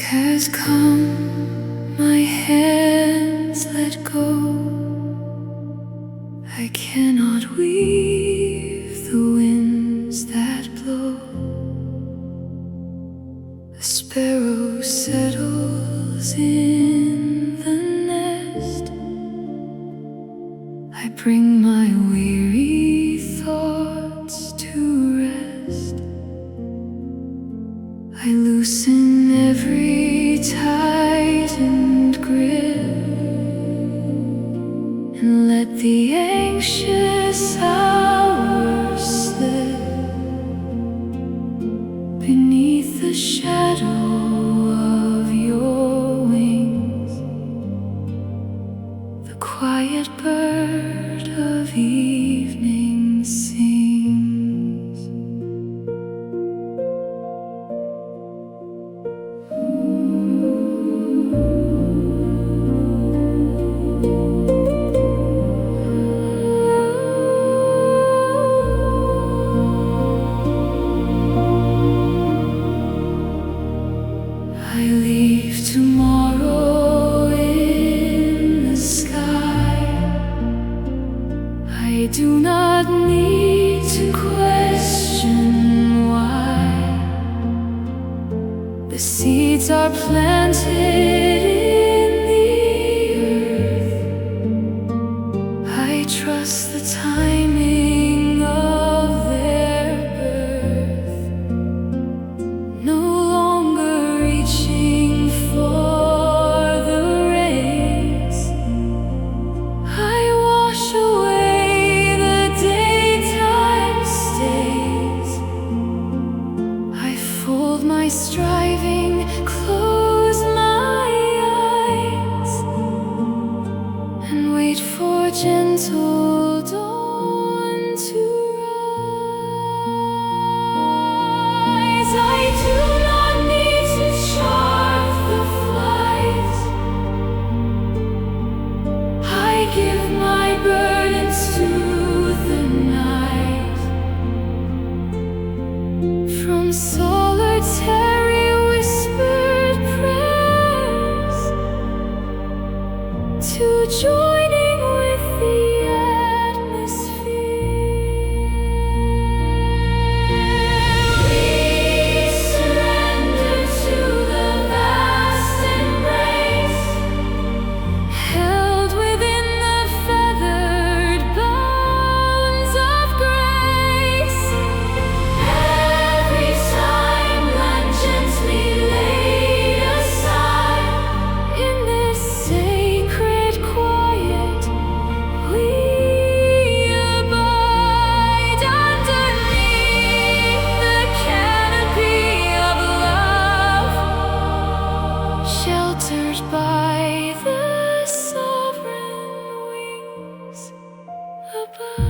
has come, my hands let go. I cannot weave the winds that blow. The sparrow settles in the nest. I bring my weary thoughts to rest. I loosen every tightened grip and let the anxious hours slip beneath the shadow of your wings. The quiet bird of evening sings. I leave tomorrow in the sky. I do not need to question why. The seeds are planted in the earth. I trust the timing of their birth. No longer reaching for the rays. I wash away the daytime stains. I fold my striving, close my eyes, and wait for gentle dawn to rise. I do not need to chart the flight. I give my burdens to the night. From solitary whispered prayers to joining with the atmosphere, we surrender to the vast embrace, held within the feathered bounds of grace. Every timeline gently laid aside. In this sacred quiet, we abide underneath the canopy of love, sheltered by the sovereign wings above.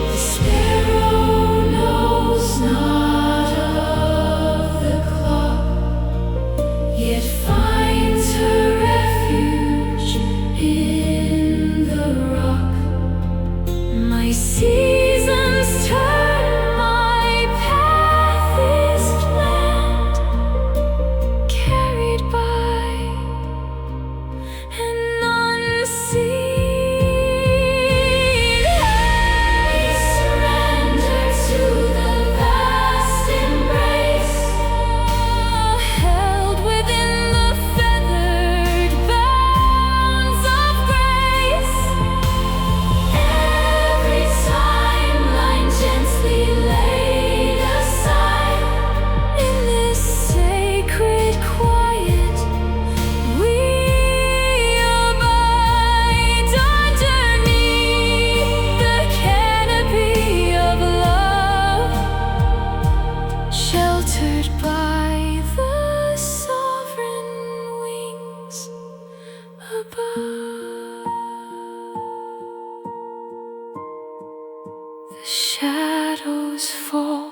The sparrow knows not of the clock, yet finds her refuge in the rock. My seasons turn, my path is planned, carried by an unseen hand. We surrender to the vast embrace, held within the feathered bounds of grace. Every timeline gently laid aside. In this sacred quiet, we abide underneath the canopy of love, sheltered by the sovereign wings above. The shadows fall,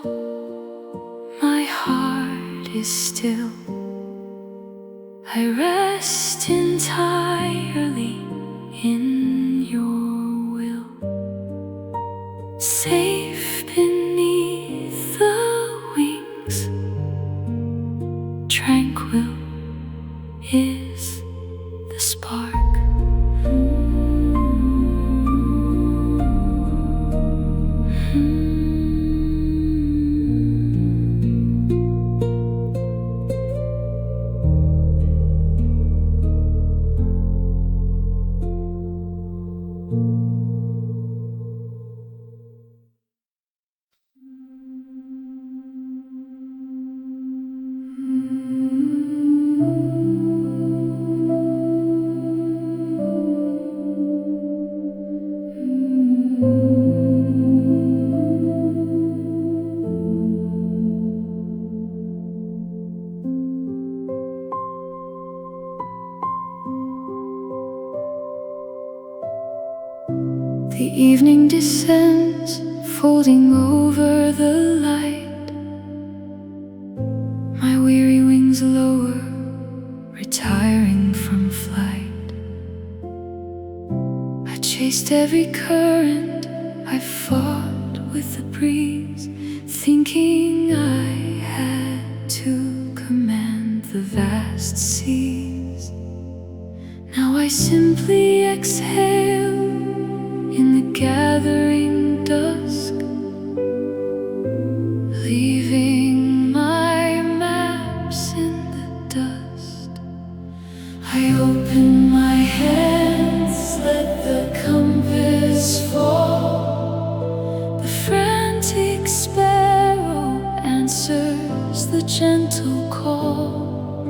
my heart is still. I rest in entirely in your will, safe beneath the wings. Tranquil is the spark. The evening descends, folding over the light. My weary wings lower, retiring from flight. I chased every current, I fought with the breeze, thinking I had to command the vast seas. Now I simply exhale in the gathering dusk, leaving my maps in the dust. I open my hands, let the compass fall. The frantic sparrow answers the gentle call.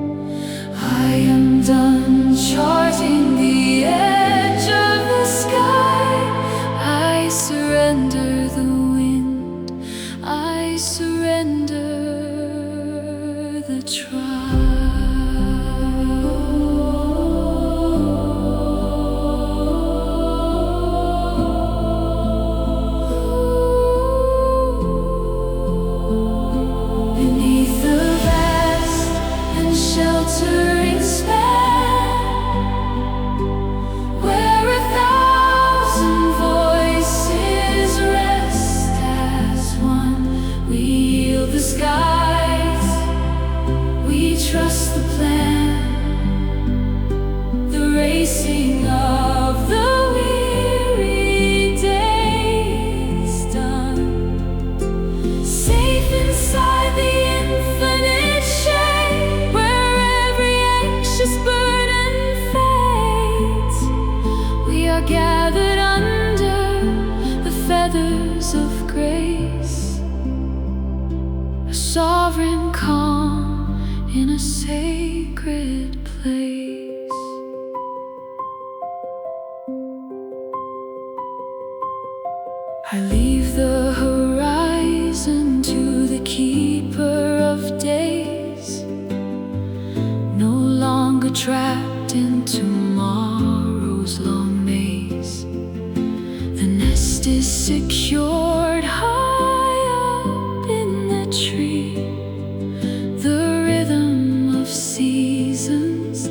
I am done charting the edge of the sky. I surrender the wind, I surrender the trial. Beneath the vast and sheltering span, where 1,000 voices rest as one, we yield the skies, we trust the plan, the racing of the weary day is done. Safe inside the infinite shade, where every anxious burden fades, we are gathered under the feathers of grace, a sovereign calm in a sacred place. I leave the horizon to the keeper of days, no longer trapped in tomorrow's long maze. The nest is secured high up in the tree. The rhythm of seasons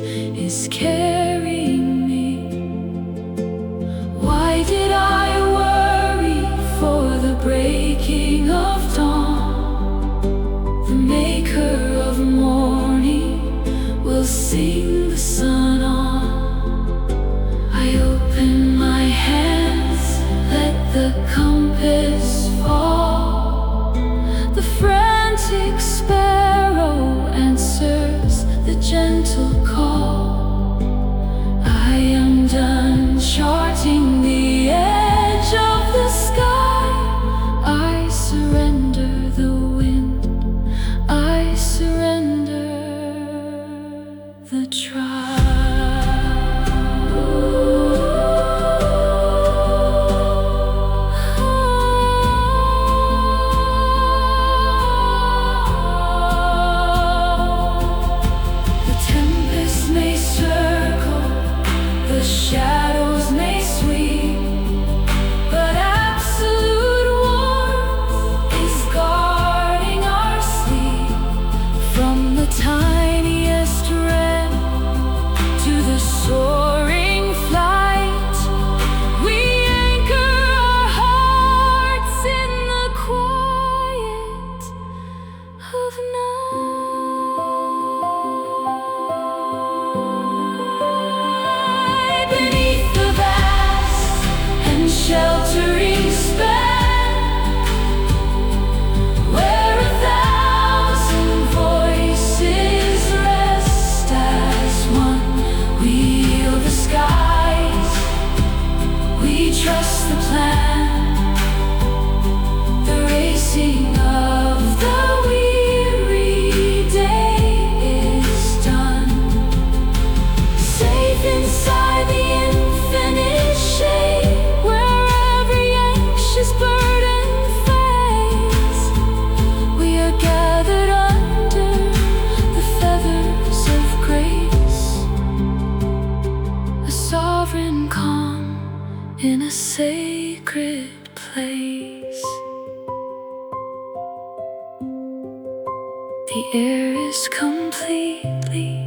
The air is completely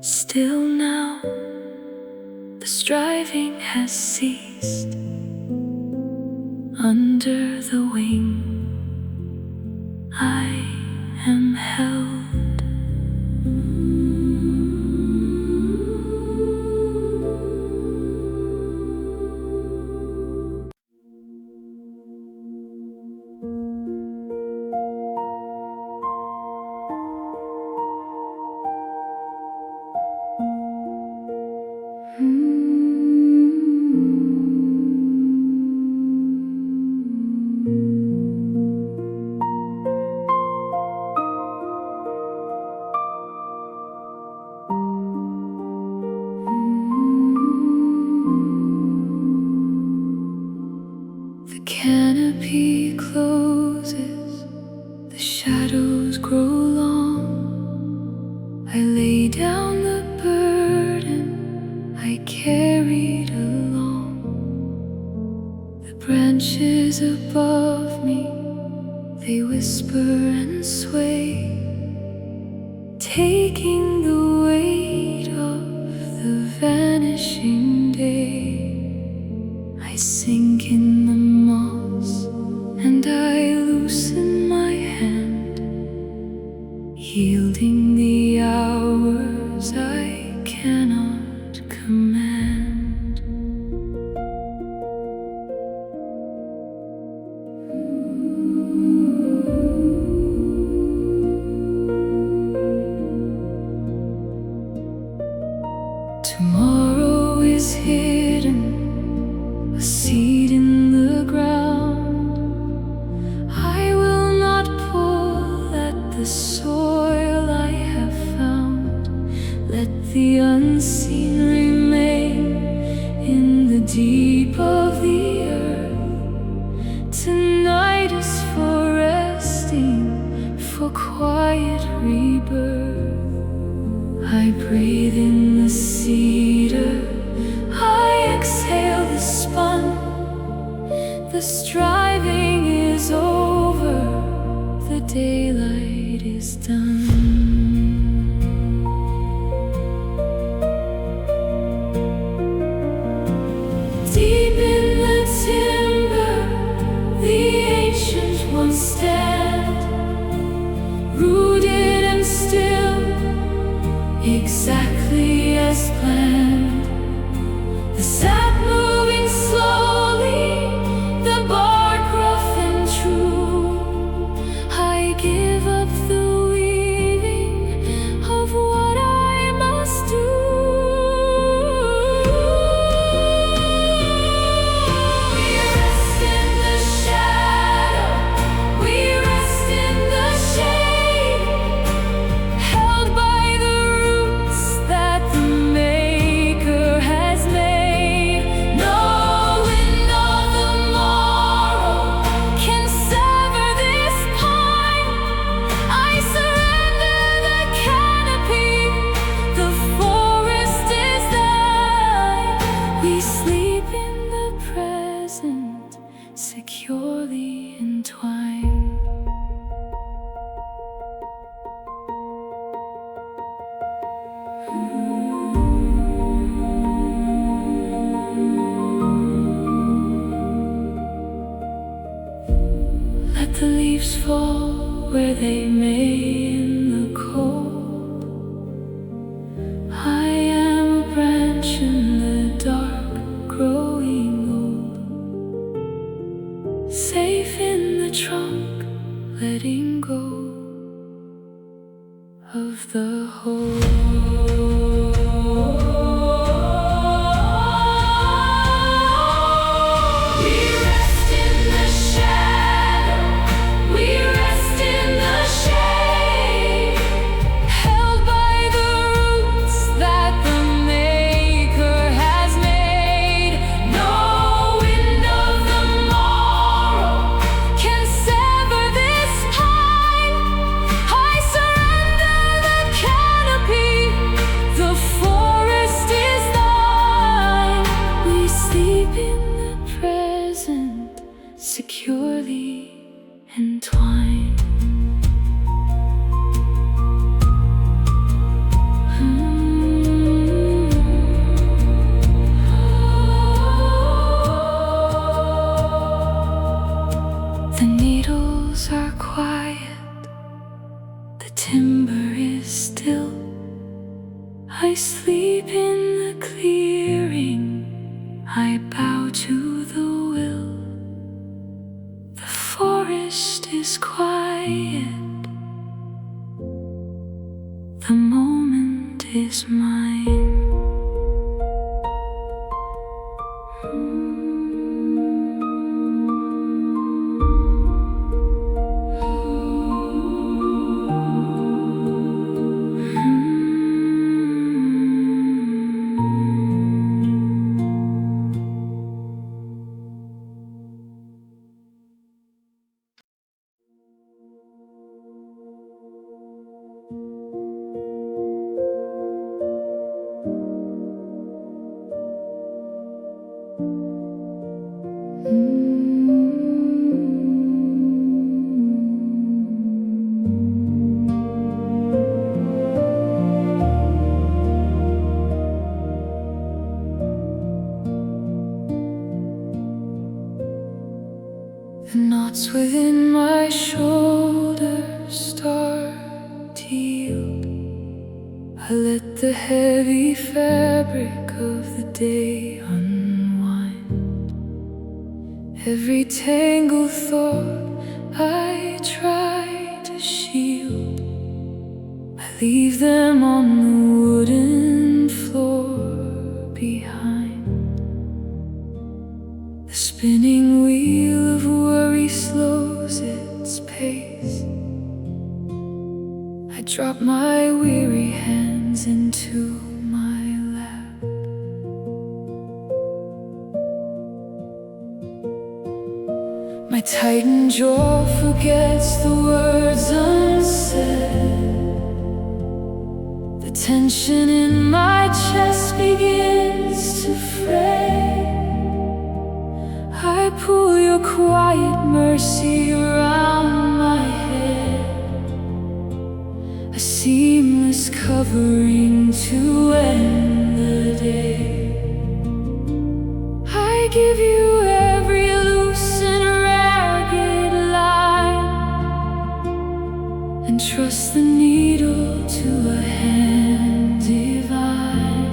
still now. The striving has ceased. Under the wing I am held. The canopy closes, the shadows grow long. I lay down the burden I carried along. The branches above me, they whisper and sway, taking the weight of the vanishing day. I sink in the moss and I loosen my hand, yielding the hours I cannot command. Tomorrow is hidden, a seed in the ground. I will not pull at the soil I have found. Let the unseen remain in the deep of the earth. Tonight is for resting, for quiet rebirth. I breathe in the cedar, I exhale the spun. The striving is over, the daylight is done. Deep in the timber, the ancient ones stand, rooted and still, exactly as planned. The sap moving slowly, the bark rough and true. I give up the weaving of what I must do. We rest in the shadow, we rest in the shade, held by the roots that the Maker has made. No wind of the morrow can sever this pine. I surrender the canopy, the forest is thine. We sleep in the present, securely entwined. Let the leaves fall where they may in the cold. I am a branch in the dark, growing old, safe in the trunk, letting go of the whole. We rest in the shadow, we rest in the shade, held by the roots that the Maker has made. No wind of the morrow can sever this pine. I surrender the canopy, the forest is thine. We sleep in the present, securely entwined. quiet, the timber is still. I sleep in the clearing, I bow to the will. The forest is quiet, the moment is mine. The knots within my shoulders start to yield. I let the heavy fabric of the day unwind. Every tangled thought I try to shield, I leave them on the wooden floor behind. The spinning wheel of worry slows its pace. I drop my weary hands into my lap. My tightened jaw forgets the words unsaid. The tension in my chest begins to fray. I pull your quiet mercy around my head, a seamless covering to end the day. I give you every loose and ragged line, and trust the needle to a hand divine.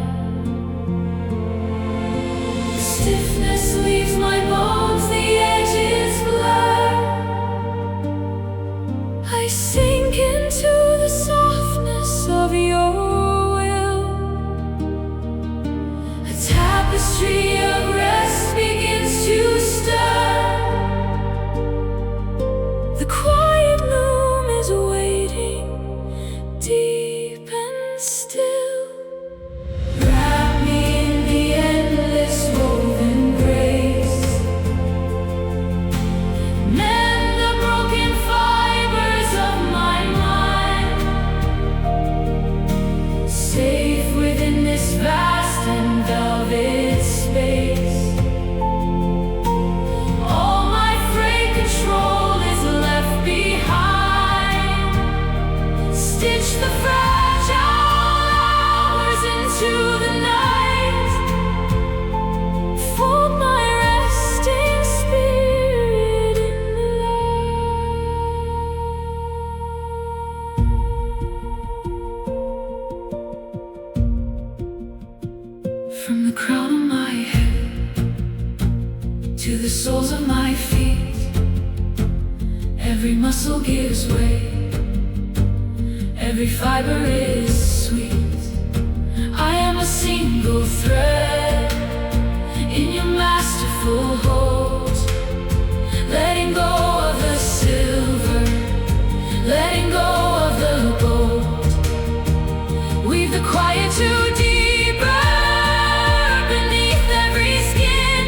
Stiffness leaves my bones, the edges blur. I sink into the softness of your will. A tapestry of rest begins to stir. The quiet loom is waiting, deep and still. Wrap me in the endless woven grace. Mend the broken fibers of my mind. Safe within this vast and velvet space. All my frayed control is left behind. Stitch the fragile hours into the night. Fold my resting spirit in the light. From the crown of my head to the soles of my feet, every muscle gives way, every fiber is sweet. I am a single thread in your masterful hold, letting go of the silver, letting go of the gold. Weave the quiet too deeper beneath every skin,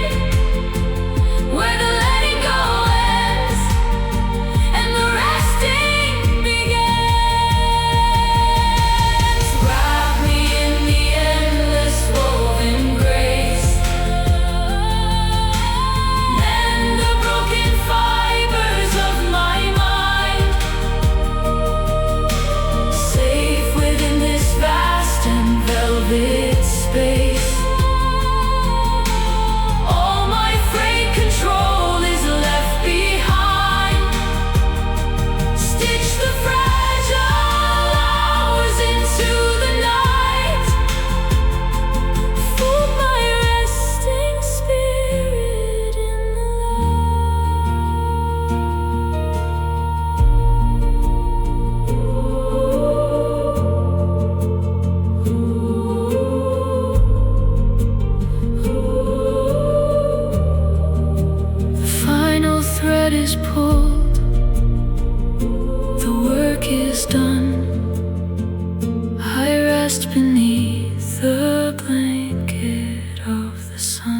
where the letting go ends and the resting begins. Wrap me in the endless woven grace. Mend the broken fibers old, the work is done. I rest beneath the blanket of the sun.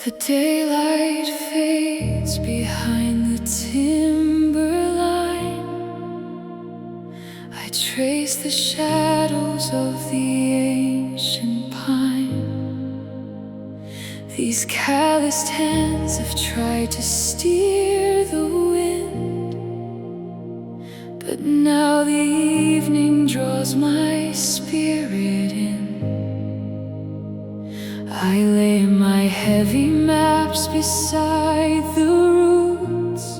The daylight fades behind the timberline. I trace the shadows of the ancient pine. These calloused hands have tried to steer the wind, but now the evening draws my spirit in. I lay my heavy maps beside the roots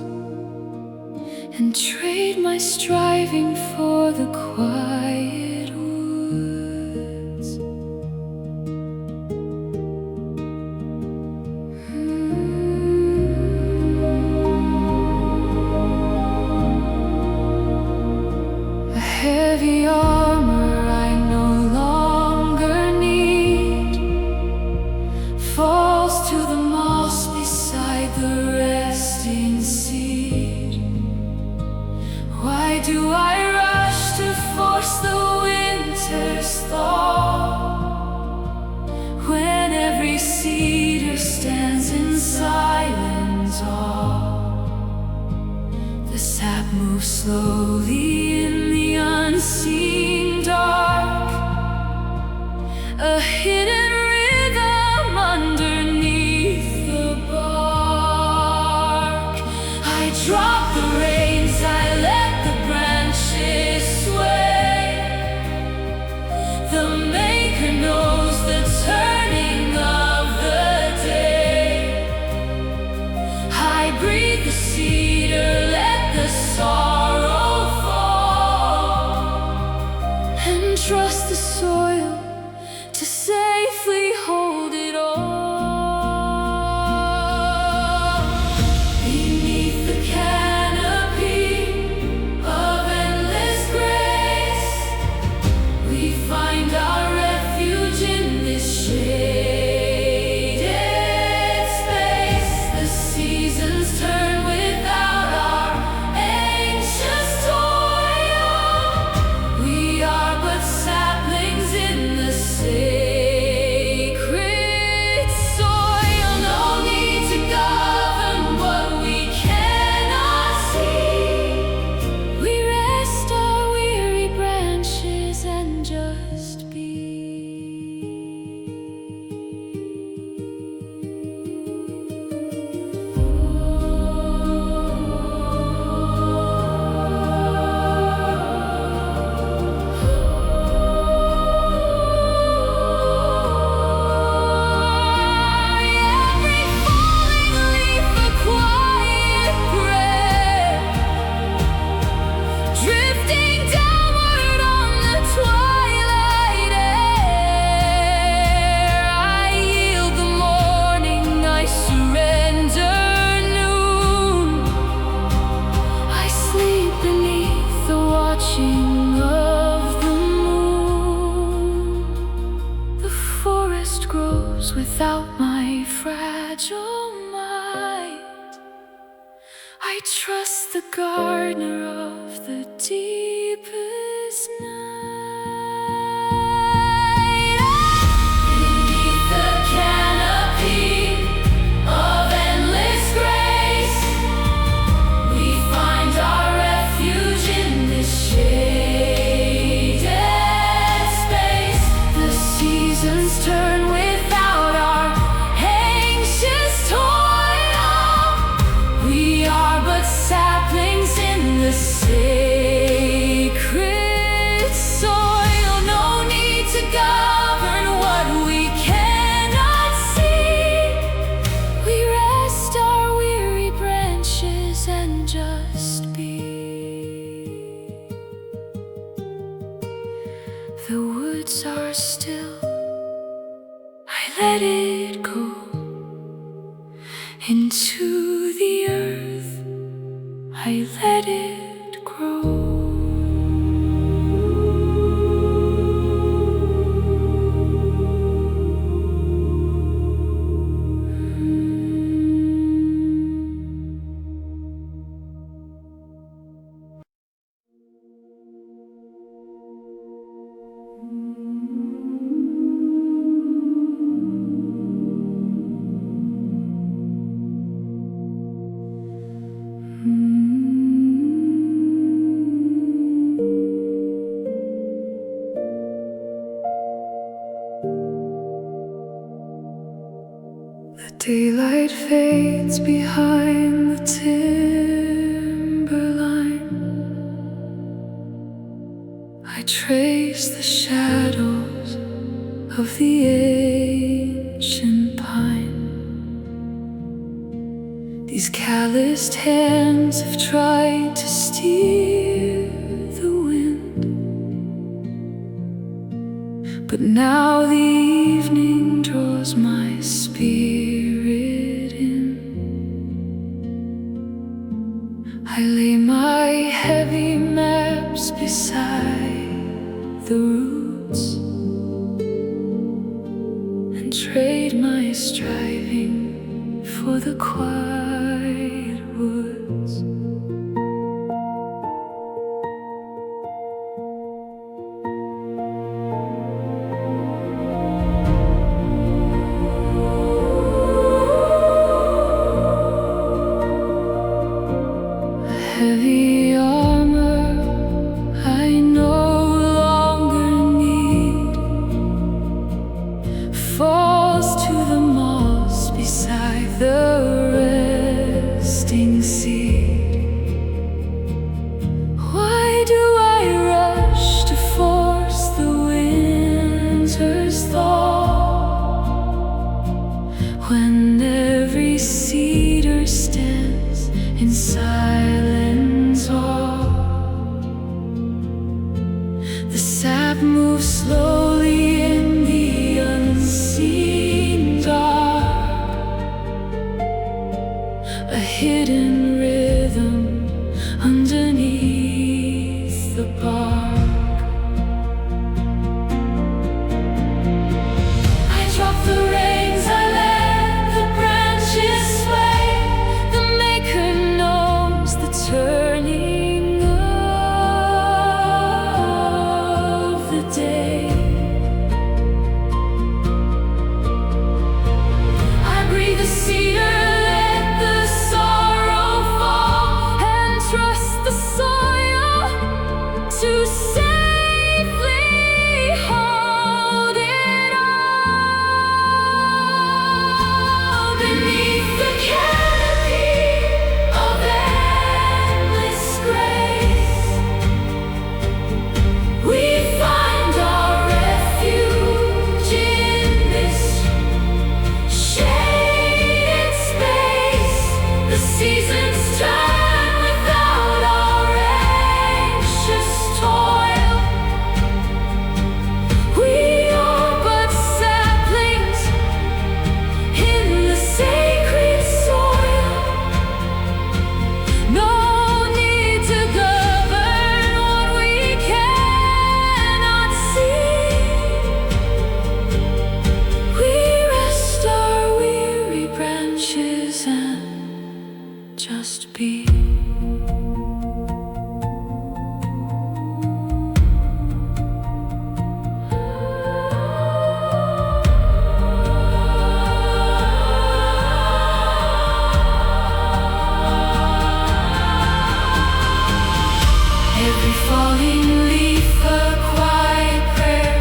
and trade my striving for the quiet woods. A heavy armor I no longer need falls to the moss beside the resting seed. Why do I rush to force the winter's thaw, when every cedar stands in silent awe? The sap moves slowly in the unseen dark, a hidden rhythm underneath the bark. I drop the reins, I let the branches sway. The maker knows the turning of the day. I breathe the cedar, let the sorrow fall, and trust the soil to safely hold it all. Beneath the canopy of endless grace, we find our refuge in this shaded space. The seasons turn without our anxious toil. We are but saplings in the sacred soil. No need to govern what we cannot see. We rest our weary branches and just be. Every falling leaf a quiet prayer, drifting downward on the twilight air. I yield the morning, I surrender noon. I sleep beneath the watching of the moon. The forest grows without my fragile mind. I trust the gardener of the deepest night. Beneath the canopy of endless grace, we find our refuge in this shaded space. The seasons turn without our anxious toil. We are but saplings in the sacred into the earth, I let it grow. The daylight fades behind the timberline. I trace the shadows of the ancient pine. These calloused hands have tried to steer the wind, but now the evening draws my spirit in. I lay my heavy maps beside the roots and trade my striving for the quiet woods. Heavy armor I no longer need falls to the moss beside the resting seed. Why do I rush to force the winter's thaw when every cedar stands in silence awe? The sap moves slowly in the unseen dark, a hidden rhythm underneath the bark. I drop the reins, I let the branches sway. The maker knows the turning of the day. I breathe the cedar, let the sorrow fall, and trust the soil to safely hold it all. Beneath the canopy of endless grace, we find our refuge in this shaded space. The seasons turn without our anxious toil. We are but saplings in the sacred soil. No need to govern what we cannot see. We rest our weary branches and just be. Every falling leaf a quiet prayer,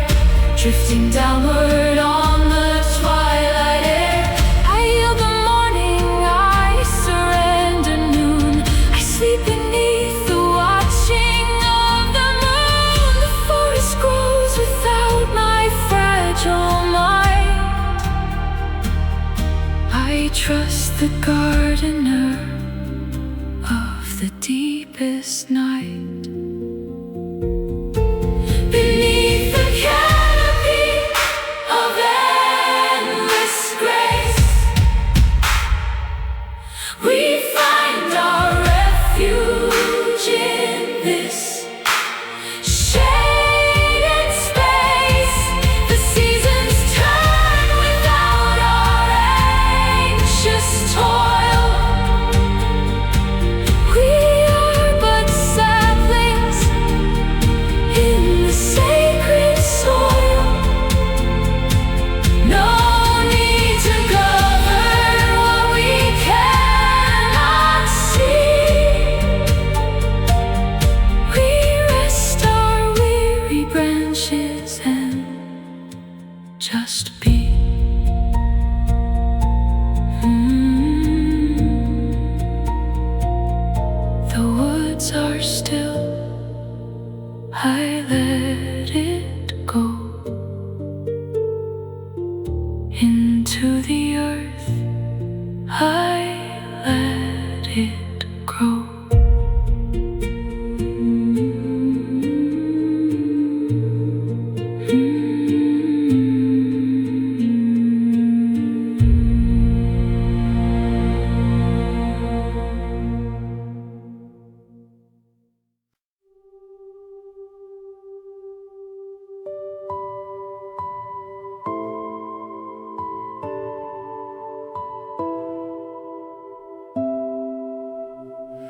drifting downward on the twilight air. I yield the morning, I surrender noon. I sleep beneath the watching of the moon. The forest grows without my fragile mind. I trust the gardener of the deepest night. Beneath the canopy of endless grace,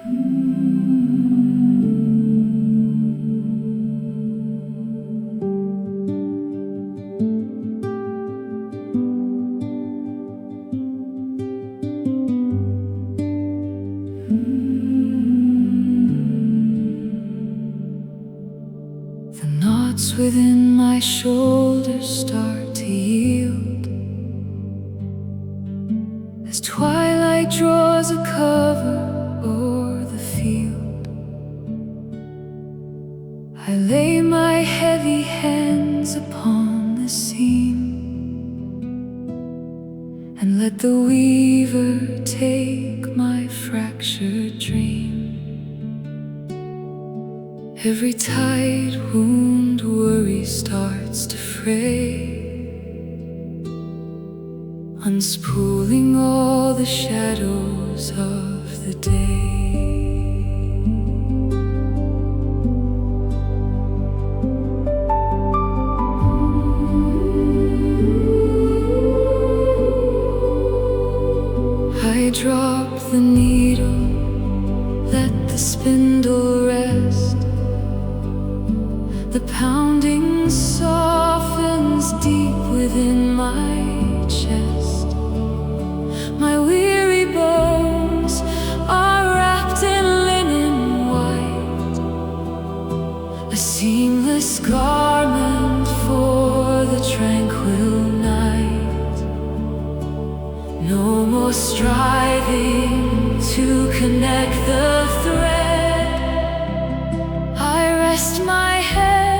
The knots within my shoulders start to yield as twilight draws a cover o'er the field. I lay my heavy hands upon the seam and let the weaver take my fractured dream. Every tight wound worry starts to fray, unspooling all the shadows of the day. I drop the needle, let the spindle rest. The pounding softens deep within my chest. My weary bones are wrapped in linen white, a seamless garment for the tranquil night. No more striving to connect the thread. I rest my head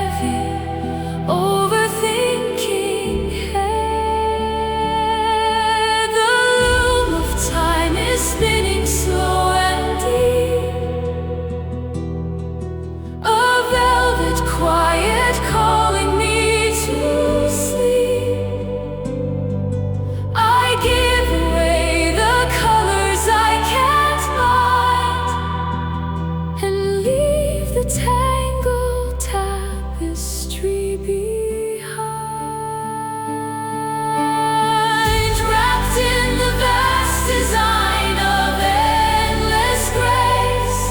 overthinking head. The loom of time is spinning slow and deep, a velvet quiet calling me to sleep. I give away the colors I can't bind and leave the tangled tapestry behind. Wrapped in the vast design of endless grace,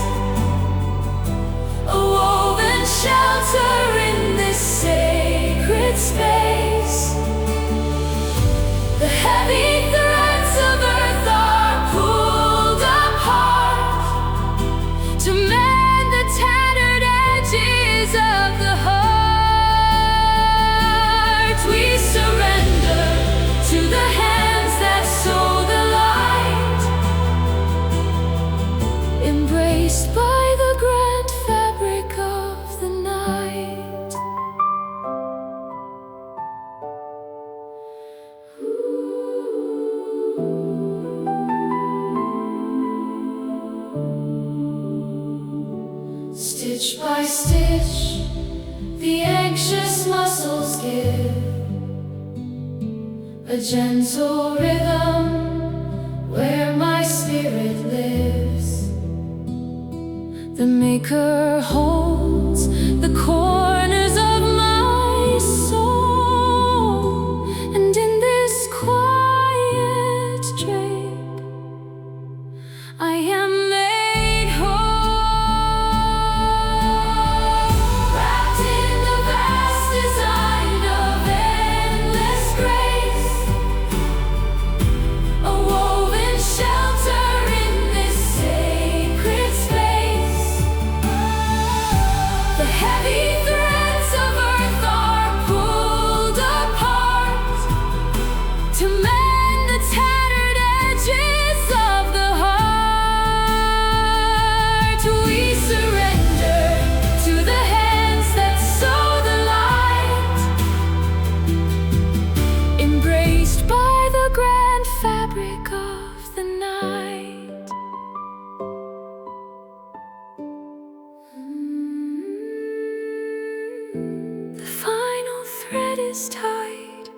a woven shelter in this sacred space. The heavy threads of earth are pulled apart to mend the tattered edges of the heart. We surrender to the hands that sow the light, embraced by the grand fabric of the night. Stitch by stitch, the anxious muscles give a gentle rhythm where my spirit lives. The Maker holds the corners of my soul, and in this quiet drape I am made whole. Wrapped in the vast design of endless grace, a woven shelter in this sacred space. The heavy threads of earth are pulled apart to mend the tattered edges of the heart. We surrender to the hands that sow the light, embraced by the grand fabric of the night. The final thread is tied,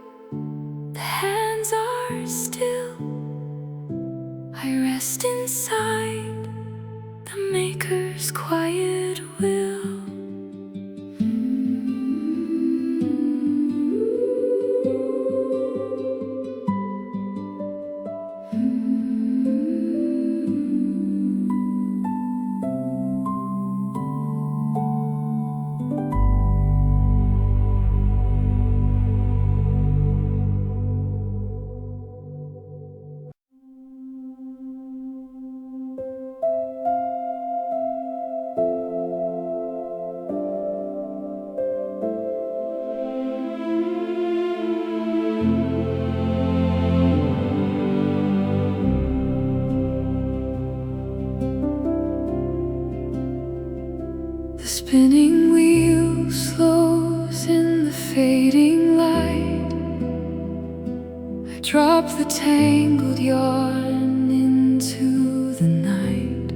the hands are still. I rest inside the Maker's quiet will. spinning wheel slows in the fading light. I drop the tangled yarn into the night.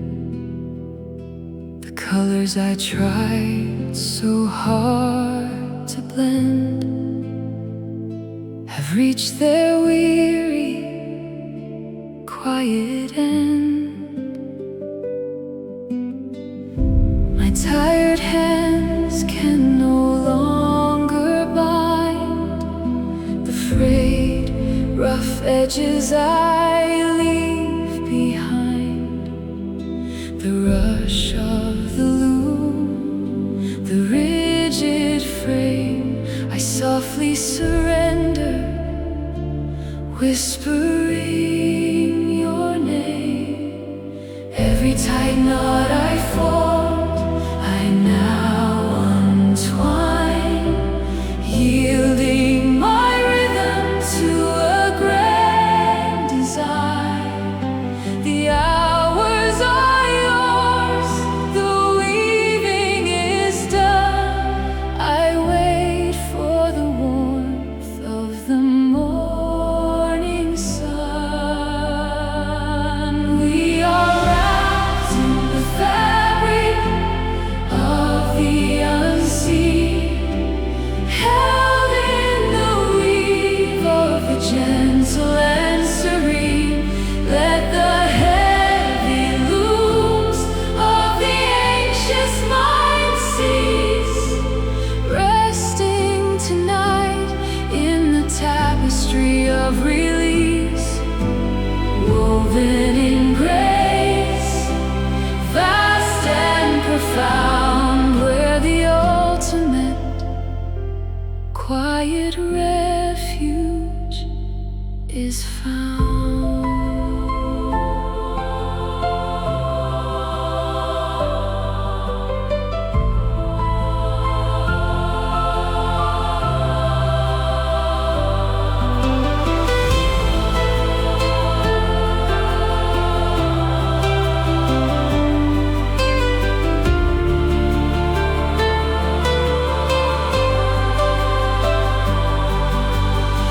The colors I tried so hard to blend have reached their weary, quiet end. My tired hands can no longer bind the frayed, rough edges I leave behind. The rush of the loom, the rigid frame, I softly surrender, whispering your name. Every tight knot I formed, I now untwine, yielding my rhythm to a grand design. The hours are yours, the weaving is done. I wait for the warmth of the morning sun. We are wrapped in the fabric of the unseen, held in the weave of the gentle and serene. Let the heavy looms of the anxious mind cease, resting tonight in the tapestry of release, woven in grace, vast and profound, where the ultimate quiet refuge is found.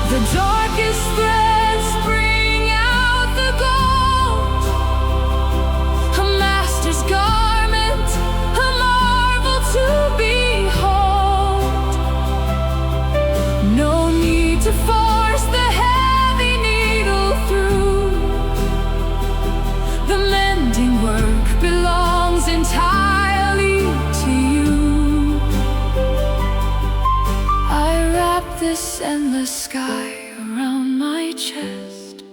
The darkest threads bring out the gold, a master's garment, a marvel to behold. No need to force the heavy needle through. The mending work belongs entirely to you. I wrap this endless sky around my chest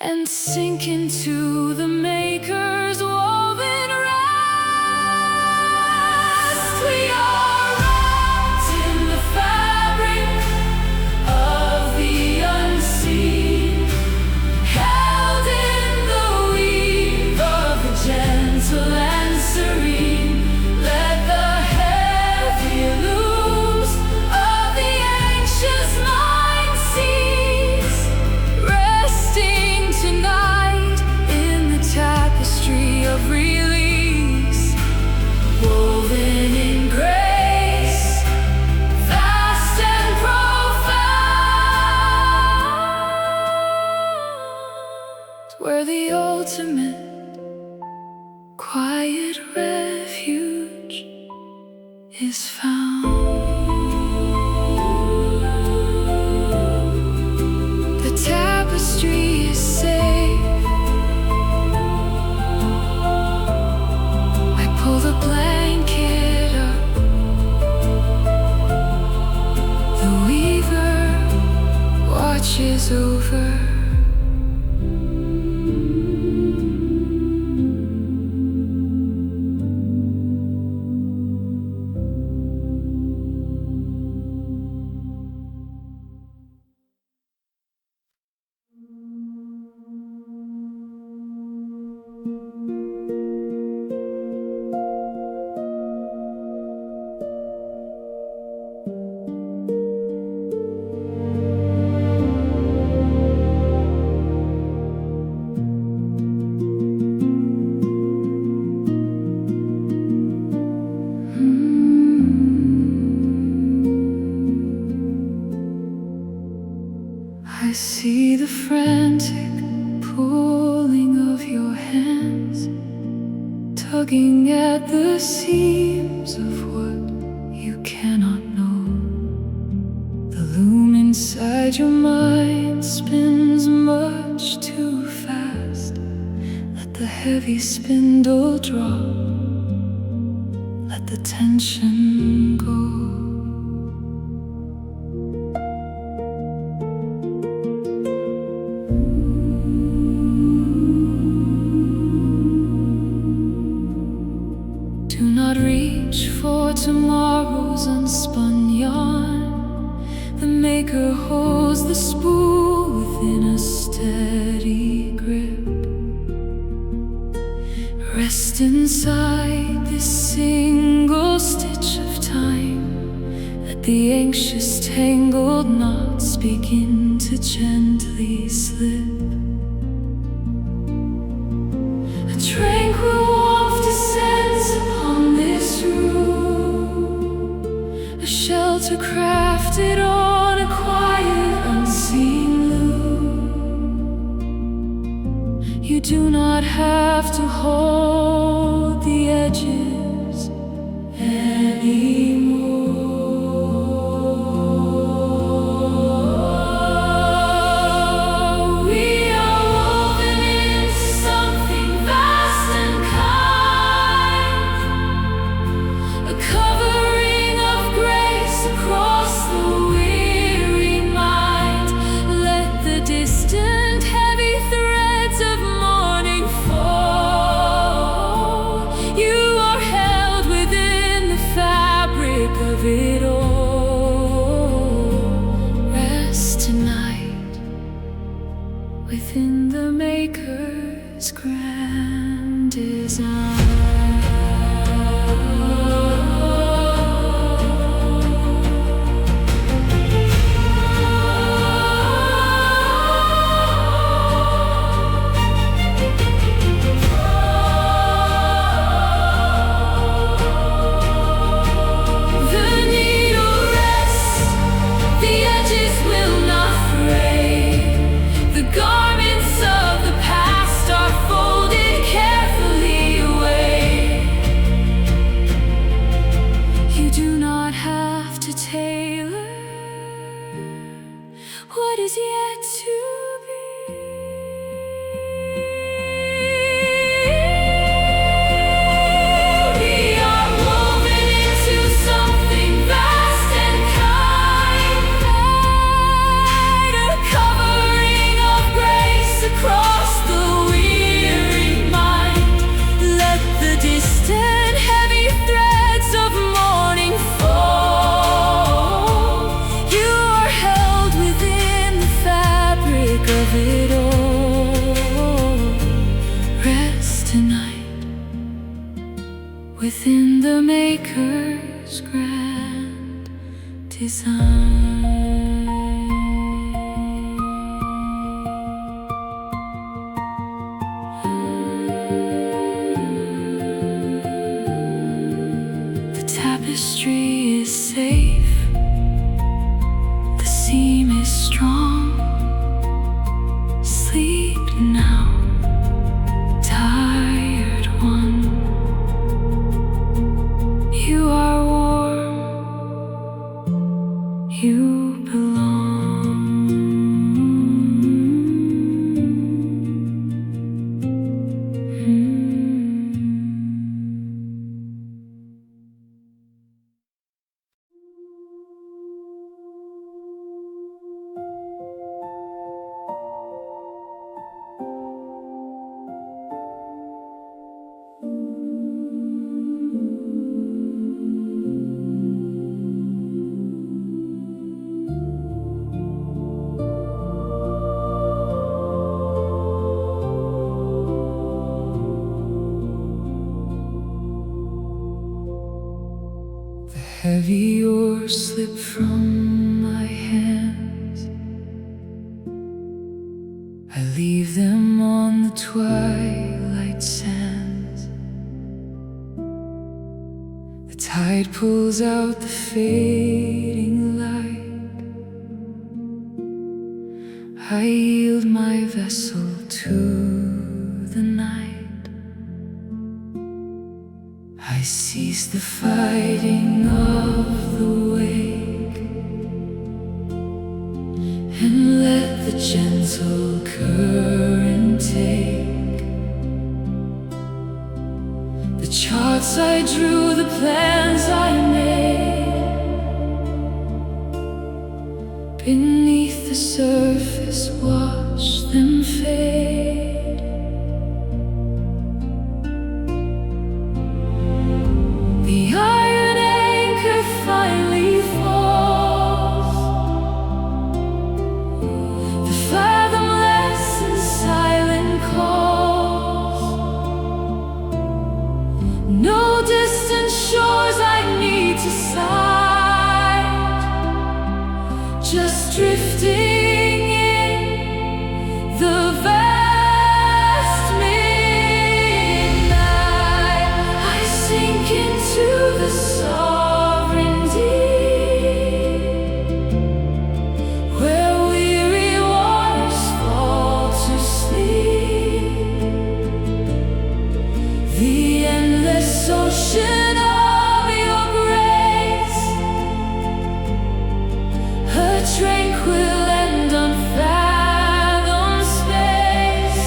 and sink into the Maker's woven rest. We are wrapped in the fabric of the unseen, held in the weave of the gentle and serene. Let the heavy looms of the anxious mind cease, resting tonight in the tapestry of release, woven in grace, vast and profound, where the ultimate quiet refuge is found. The tapestry is safe. I pull the blanket up. The weaver watches over. tugging at the seams of what you cannot know. The loom inside your mind spins much too fast. Let the heavy spindle drop, let the tension go. Do not reach for tomorrow's unspun yarn. The maker holds the spool within a steady grip. Rest inside this single stitch of time. Let the anxious tangled knots begin to gently slip. A tranquil warmth descends upon this room, a shelter crafted on a quiet unseen loom. You do not have to hold the edges anymore. We are woven into something vast and kind, a covering of grace across the weary mind. Let the distant heavy threads of morning fall. You are held within the fabric of it all. Rest tonight within the Maker's grand design. The needle rests, the edges will not fray. The garments of the past are folded carefully away. You do not have to tailor what is yet to be. We are woven into something vast and kind, a covering of grace across the weary mind. Let the distant heavy threads of morning fall. You are held within the fabric of it all. Rest tonight within the Maker's grand design. The tapestry is safe, the seam is strong. Sleep now, tired one. You are warm, you belong. The heavy oars slip from my hands. I leave them on the twilight sands. The tide pulls out the fading light. I yield my vessel to the night. cease the fighting of the wake and let the gentle current take the charts I drew, the plans I made. Beneath the surface, watch them fade. The iron anchor finally falls, the fathomless and silent calls. No distant shores I need to sight, just drifting in the vast midnight. I sink into the sovereign deep, where weary waters fall to sleep. The endless ocean of your grace, a tranquil and unfathomed space.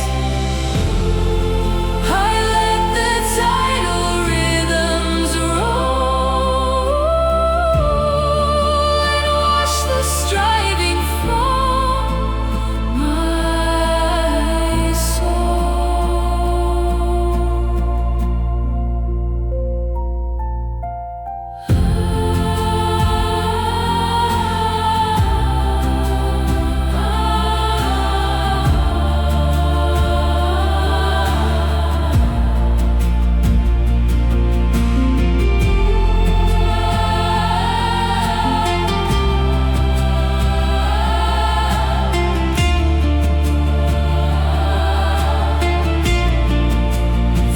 I let the tidal rhythms roll and wash the striving from my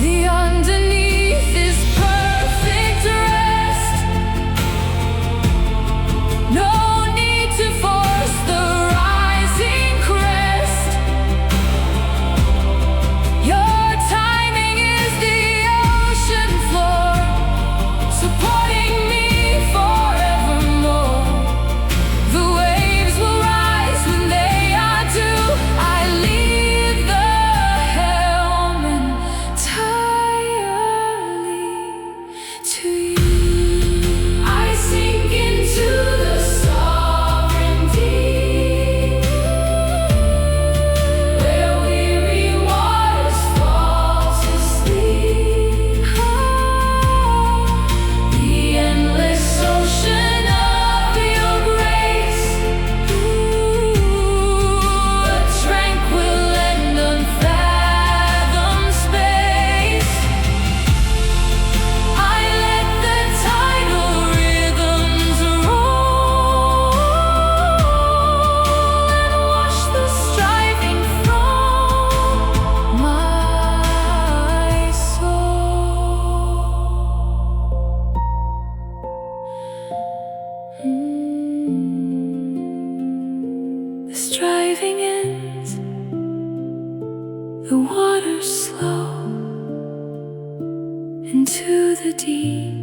The underneath is perfect rest. No need to force the rising crest. Your timing is the ocean floor, supporting me forevermore. The waves will rise when they are due. I leave the helm entirely to you. I sink into the sovereign deep, where weary waters fall to sleep. The endless ocean of your grace, a tranquil and unfathomed space. I let the tidal rhythms roll and wash the striving from my soul. The striving ends, the waters slow into the deep.